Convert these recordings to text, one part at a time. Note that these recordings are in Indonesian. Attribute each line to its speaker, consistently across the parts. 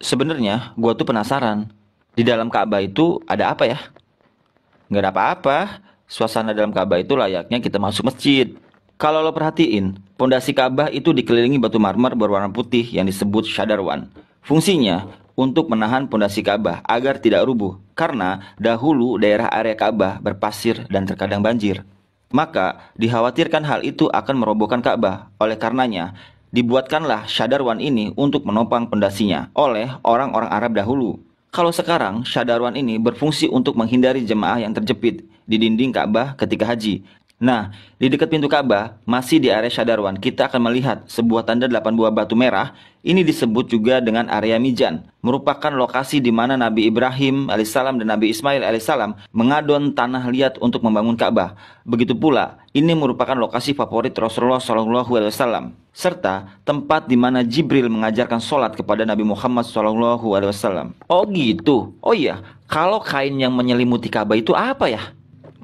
Speaker 1: Sebenarnya gua tuh penasaran. Di dalam Ka'bah itu ada apa ya? Nggak ada apa-apa. Suasana dalam Ka'bah itu layaknya kita masuk masjid. Kalau lo perhatiin, pondasi Ka'bah itu dikelilingi batu marmer berwarna putih yang disebut syadarwan. Fungsinya untuk menahan pondasi Ka'bah agar tidak rubuh, karena dahulu daerah area Ka'bah berpasir dan terkadang banjir. Maka dikhawatirkan hal itu akan merobohkan Ka'bah. Oleh karenanya, dibuatkanlah syadarwan ini untuk menopang pondasinya oleh orang-orang Arab dahulu. Kalau sekarang, syadarwan ini berfungsi untuk menghindari jemaah yang terjepit di dinding Ka'bah ketika haji. Nah, di dekat pintu Ka'bah, masih di area syadarwan, kita akan melihat sebuah tanda 8 buah batu merah. Ini disebut juga dengan area Mijan, merupakan lokasi di mana Nabi Ibrahim alaihissalam dan Nabi Ismail alaihissalam mengadon tanah liat untuk membangun Ka'bah. Begitu pula, ini merupakan lokasi favorit Rasulullah SAW, serta tempat di mana Jibril mengajarkan sholat kepada Nabi Muhammad SAW. Oh gitu. Oh iya, kalau kain yang menyelimuti Ka'bah itu apa ya?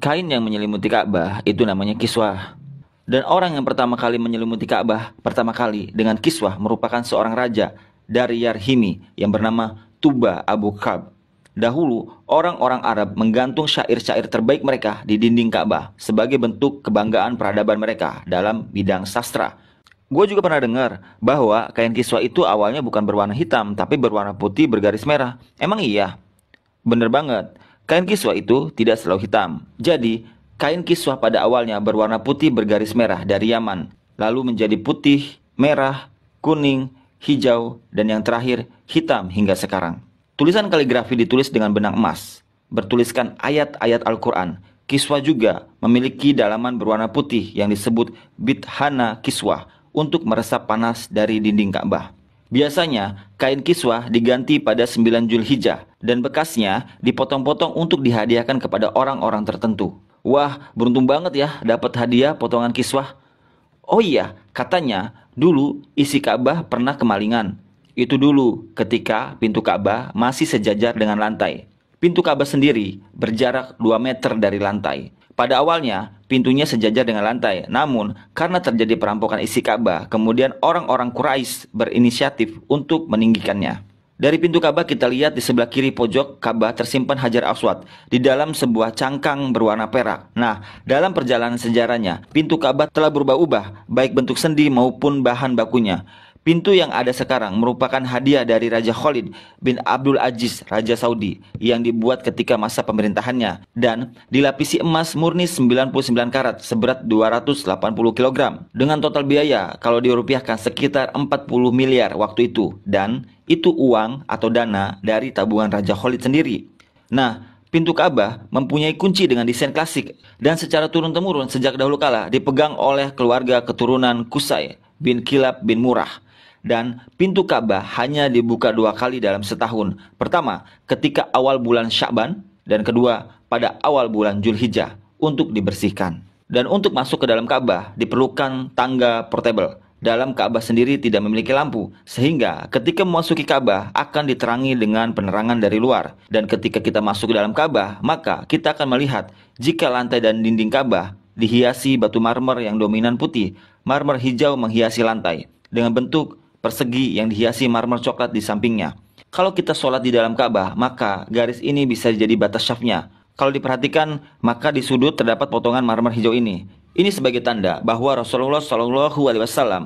Speaker 1: Kain yang menyelimuti Ka'bah itu namanya kiswah. Dan orang yang pertama kali menyelimuti Ka'bah pertama kali dengan kiswah merupakan seorang raja dari Yarhimi yang bernama Tuba Abu Kab. Dahulu, orang-orang Arab menggantung syair-syair terbaik mereka di dinding Ka'bah sebagai bentuk kebanggaan peradaban mereka dalam bidang sastra. Gue juga pernah dengar bahwa kain kiswah itu awalnya bukan berwarna hitam tapi berwarna putih bergaris merah. Emang iya? Bener banget. Kain kiswah itu tidak selalu hitam. Jadi, kain kiswah pada awalnya berwarna putih bergaris merah dari Yaman, lalu menjadi putih, merah, kuning, hijau, dan yang terakhir hitam hingga sekarang. Tulisan kaligrafi ditulis dengan benang emas, bertuliskan ayat-ayat Al-Quran. Kiswah juga memiliki dalaman berwarna putih yang disebut bithana kiswah untuk meresap panas dari dinding Ka'bah. Biasanya, kain kiswah diganti pada 9 Zulhijjah dan bekasnya dipotong-potong untuk dihadiahkan kepada orang-orang tertentu. Wah, beruntung banget ya dapat hadiah potongan kiswah. Oh iya, katanya dulu isi Ka'bah pernah kemalingan. Itu dulu ketika pintu Ka'bah masih sejajar dengan lantai. Pintu Ka'bah sendiri berjarak 2 meter dari lantai. Pada awalnya, pintunya sejajar dengan lantai. Namun, karena terjadi perampokan isi Ka'bah, kemudian orang-orang Quraisy berinisiatif untuk meninggikannya. Dari pintu Ka'bah kita lihat di sebelah kiri pojok Ka'bah tersimpan Hajar Aswad di dalam sebuah cangkang berwarna perak. Nah, dalam perjalanan sejarahnya, pintu Ka'bah telah berubah-ubah, baik bentuk sendi maupun bahan bakunya. Pintu yang ada sekarang merupakan hadiah dari Raja Khalid bin Abdul Aziz, Raja Saudi, yang dibuat ketika masa pemerintahannya dan dilapisi emas murni 99 karat seberat 280 kg dengan total biaya kalau dirupiahkan sekitar 40 miliar waktu itu, dan itu uang atau dana dari tabungan Raja Khalid sendiri. Nah, pintu Ka'bah mempunyai kunci dengan desain klasik dan secara turun-temurun sejak dahulu kala dipegang oleh keluarga keturunan Qusay bin Kilab bin Murrah. Dan pintu Ka'bah hanya dibuka 2 kali dalam setahun. Pertama, ketika awal bulan Sya'ban, dan kedua, pada awal bulan Zulhijjah untuk dibersihkan. Dan untuk masuk ke dalam Ka'bah diperlukan tangga portable. Dalam Ka'bah sendiri tidak memiliki lampu, sehingga ketika memasuki Ka'bah akan diterangi dengan penerangan dari luar. Dan ketika kita masuk ke dalam Ka'bah, maka kita akan melihat jika lantai dan dinding Ka'bah dihiasi batu marmer yang dominan putih, marmer hijau menghiasi lantai dengan bentuk persegi yang dihiasi marmer coklat di sampingnya. Kalau kita sholat di dalam Ka'bah, maka garis ini bisa jadi batas syafnya. Kalau diperhatikan, maka di sudut terdapat potongan marmer hijau ini. Ini sebagai tanda bahwa Rasulullah SAW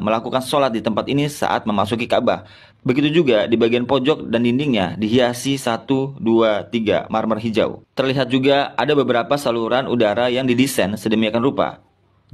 Speaker 1: melakukan sholat di tempat ini saat memasuki Ka'bah. Begitu juga di bagian pojok dan dindingnya dihiasi 1, 2, 3 marmer hijau. Terlihat juga ada beberapa saluran udara yang didesain sedemikian rupa.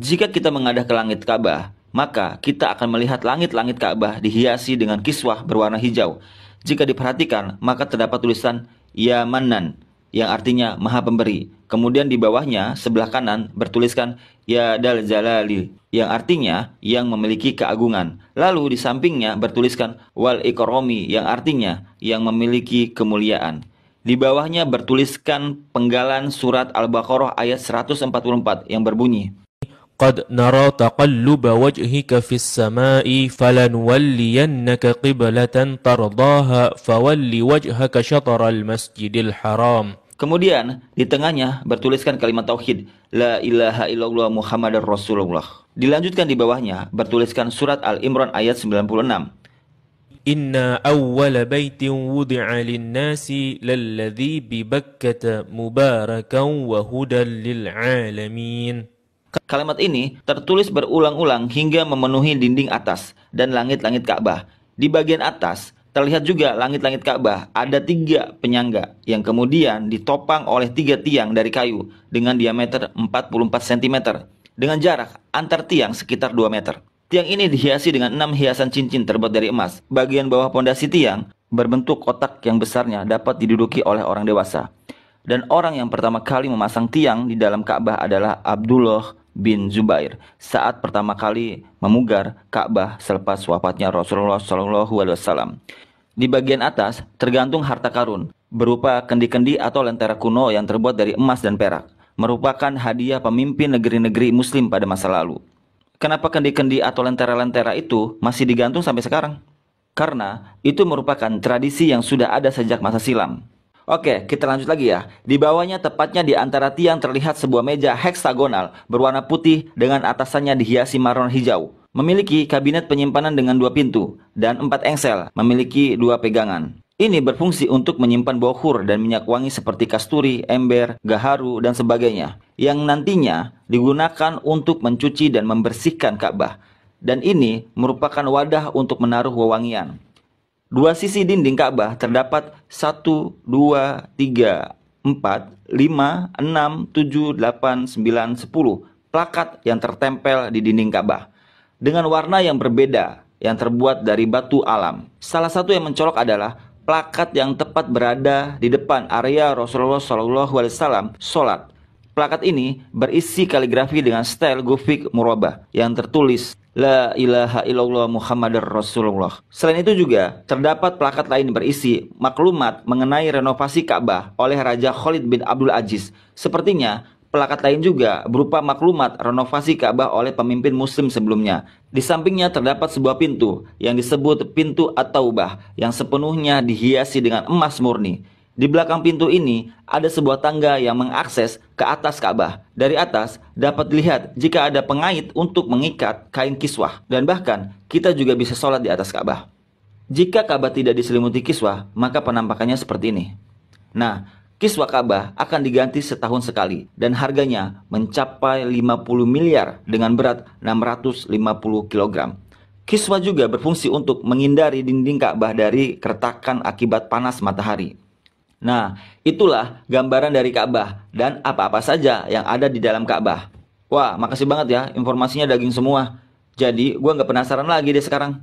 Speaker 1: Jika kita mengadah ke langit Ka'bah, maka kita akan melihat langit-langit Ka'bah dihiasi dengan kiswah berwarna hijau. Jika diperhatikan, maka terdapat tulisan Ya Manan, yang artinya Maha Pemberi. Kemudian di bawahnya, sebelah kanan, bertuliskan Ya Dal Jalali, yang artinya yang memiliki keagungan. Lalu di sampingnya bertuliskan Wal Ikromi, yang artinya yang memiliki kemuliaan. Di bawahnya bertuliskan penggalan surat Al-Baqarah ayat 144 yang berbunyi,
Speaker 2: قد نرى تقلب وجهك في السماء فلنولينك قبلة ترضاها فول وجهك شطر المسجد الحرام.
Speaker 1: Kemudian di tengahnya bertuliskan kalimat tauhid, La ilaha illallah Muhammadar Rasulullah. Dilanjutkan di bawahnya bertuliskan surat Al-Imran ayat 96.
Speaker 2: Inna awwala baitin wudi'a linnasi lalladhi bibakkata mubarakan wa hudan lil'alamin.
Speaker 1: Kalimat ini tertulis berulang-ulang hingga memenuhi dinding atas dan langit-langit Ka'bah. Di bagian atas terlihat juga langit-langit Ka'bah ada 3 penyangga yang kemudian ditopang oleh 3 tiang dari kayu dengan diameter 44 cm dengan jarak antar tiang sekitar 2 meter. Tiang ini dihiasi dengan 6 hiasan cincin terbuat dari emas. Bagian bawah pondasi tiang berbentuk kotak yang besarnya dapat diduduki oleh orang dewasa. Dan orang yang pertama kali memasang tiang di dalam Ka'bah adalah Abdullah bin Zubair saat pertama kali memugar Ka'bah selepas wafatnya Rasulullah SAW. Di bagian atas tergantung harta karun berupa kendi-kendi atau lentera kuno yang terbuat dari emas dan perak, merupakan hadiah pemimpin negeri-negeri muslim pada masa lalu. Kenapa kendi-kendi atau lentera-lentera itu masih digantung sampai sekarang? Karena itu merupakan tradisi yang sudah ada sejak masa silam. Oke, kita lanjut lagi ya. Di bawahnya tepatnya di antara tiang terlihat sebuah meja heksagonal berwarna putih dengan atasannya dihiasi marmer hijau. Memiliki kabinet penyimpanan dengan 2 pintu dan 4 engsel, memiliki 2 pegangan. Ini berfungsi untuk menyimpan bokhur dan minyak wangi seperti kasturi, ember, gaharu, dan sebagainya, yang nantinya digunakan untuk mencuci dan membersihkan Ka'bah. Dan ini merupakan wadah untuk menaruh wewangian. 2 sisi dinding Ka'bah terdapat 1, 2, 3, 4, 5, 6, 7, 8, 9, 10 plakat yang tertempel di dinding Ka'bah dengan warna yang berbeda yang terbuat dari batu alam. Salah satu yang mencolok adalah plakat yang tepat berada di depan area Rasulullah SAW sholat. Plakat ini berisi kaligrafi dengan style Gothic murabah yang tertulis La ilaha illallah Muhammadar Rasulullah. Selain itu juga terdapat plakat lain berisi maklumat mengenai renovasi Ka'bah oleh Raja Khalid bin Abdul Aziz. Sepertinya plakat lain juga berupa maklumat renovasi Ka'bah oleh pemimpin muslim sebelumnya. Di sampingnya terdapat sebuah pintu yang disebut pintu At-Taubah yang sepenuhnya dihiasi dengan emas murni. Di belakang pintu ini ada sebuah tangga yang mengakses ke atas Ka'bah. Dari atas dapat dilihat jika ada pengait untuk mengikat kain kiswah. Dan bahkan kita juga bisa sholat di atas Ka'bah. Jika Ka'bah tidak diselimuti kiswah, maka penampakannya seperti ini. Nah, kiswah Ka'bah akan diganti setahun sekali dan harganya mencapai 50 miliar dengan berat 650 kg. Kiswah juga berfungsi untuk menghindari dinding Ka'bah dari keretakan akibat panas matahari. Nah, itulah gambaran dari Ka'bah dan apa-apa saja yang ada di dalam Ka'bah. Wah, makasih banget ya, informasinya daging semua. Jadi, gua nggak penasaran lagi deh sekarang.